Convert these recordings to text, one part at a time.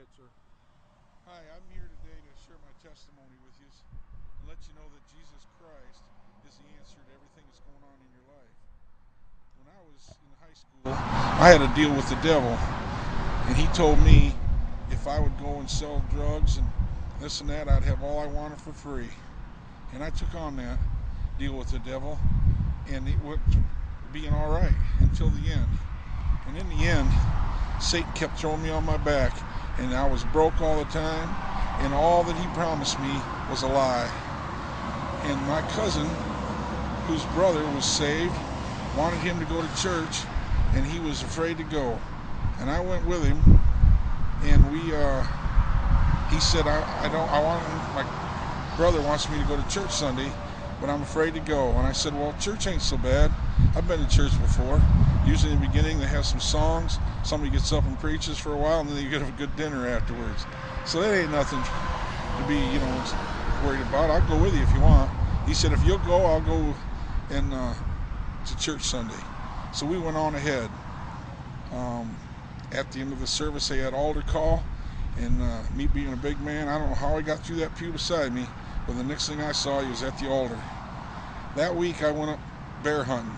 ahead, sir. Hi, I'm here today to share my testimony with you and let you know that Jesus Christ is the answer to everything that's going on in your life. When I was in high school, I had a deal with the devil, and he told me if I would go and sell drugs and this and that, I'd have all I wanted for free. And I took on that deal with the devil, and it was being all right until the end. And in the end, Satan kept throwing me on my back, and I was broke all the time, and all that he promised me was a lie. And my cousin, whose brother was saved, wanted him to go to church, and he was afraid to go. And I went with him, and he said, my brother wants me to go to church Sunday, but I'm afraid to go. And I said, well, church ain't so bad. I've been to church before. Usually in the beginning they have some songs, somebody gets up and preaches for a while, and then you get a good dinner afterwards. So that ain't nothing to be, worried about. I'll go with you if you want. He said, if you'll go, I'll go to church Sunday. So we went on ahead. At the end of the service, they had altar call, and me being a big man, I don't know how I got through that pew beside me, but the next thing I saw, he was at the altar. That week, I went up bear hunting.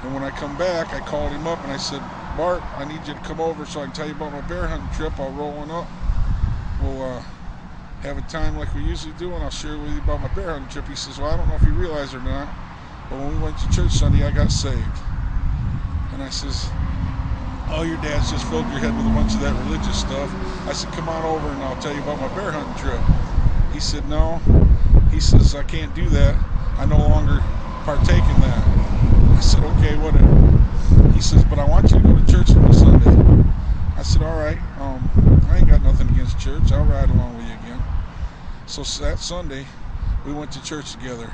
And when I come back, I called him up and I said, Bart, I need you to come over so I can tell you about my bear hunting trip. I'll roll one up. We'll have a time like we usually do, and I'll share with you about my bear hunting trip. He says, well, I don't know if you realize it or not, but when we went to church Sunday, I got saved. And I says, oh, your dad's just filled your head with a bunch of that religious stuff. I said, come on over and I'll tell you about my bear hunting trip. He said, no. He says, I can't do that. I no longer partake in that. I said, okay, whatever. He says, but I want you to go to church on Sunday. I said, all right. I ain't got nothing against church. I'll ride along with you again. So that Sunday, we went to church together.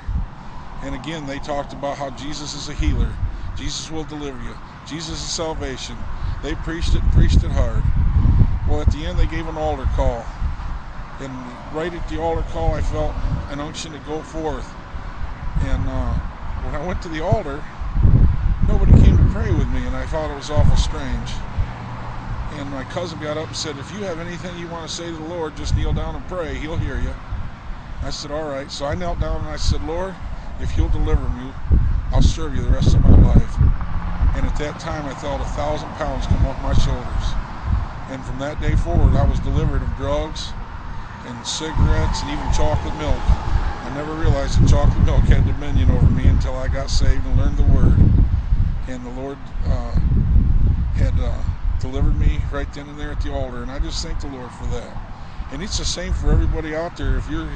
And again, they talked about how Jesus is a healer. Jesus will deliver you. Jesus is salvation. They preached it hard. Well, at the end, they gave an altar call. And right at the altar call, I felt an unction to go forth. And when I went to the altar, nobody came to pray with me, and I thought it was awful strange. And my cousin got up and said, if you have anything you want to say to the Lord, just kneel down and pray. He'll hear you. I said, all right. So I knelt down and I said, Lord, if you'll deliver me, I'll serve you the rest of my life. And at that time, I felt 1,000 pounds come off my shoulders. And from that day forward, I was delivered of drugs and cigarettes and even chocolate milk. I never realized that chocolate milk had dominion over me until I got saved and learned the Word. And the Lord had delivered me right then and there at the altar. And I just thank the Lord for that. And it's the same for everybody out there. If you're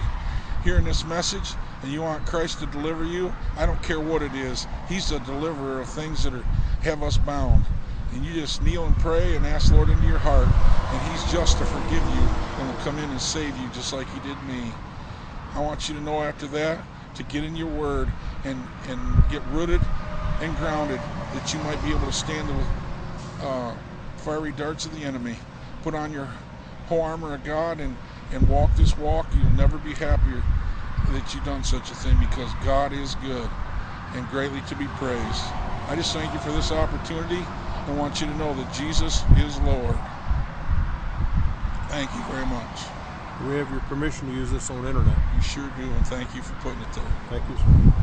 hearing this message and you want Christ to deliver you, I don't care what it is. He's the deliverer of things that have us bound. And you just kneel and pray and ask the Lord into your heart, and He's just to forgive you and will come in and save you just like He did me. I want you to know after that to get in your Word and get rooted and grounded, that you might be able to stand the fiery darts of the enemy. Put on your whole armor of God and walk this walk. You'll never be happier that you've done such a thing, because God is good and greatly to be praised. I just thank you for this opportunity and want you to know that Jesus is Lord. Thank you very much. We have your permission to use this on the internet. You sure do, and thank you for putting it there. Thank you, sir.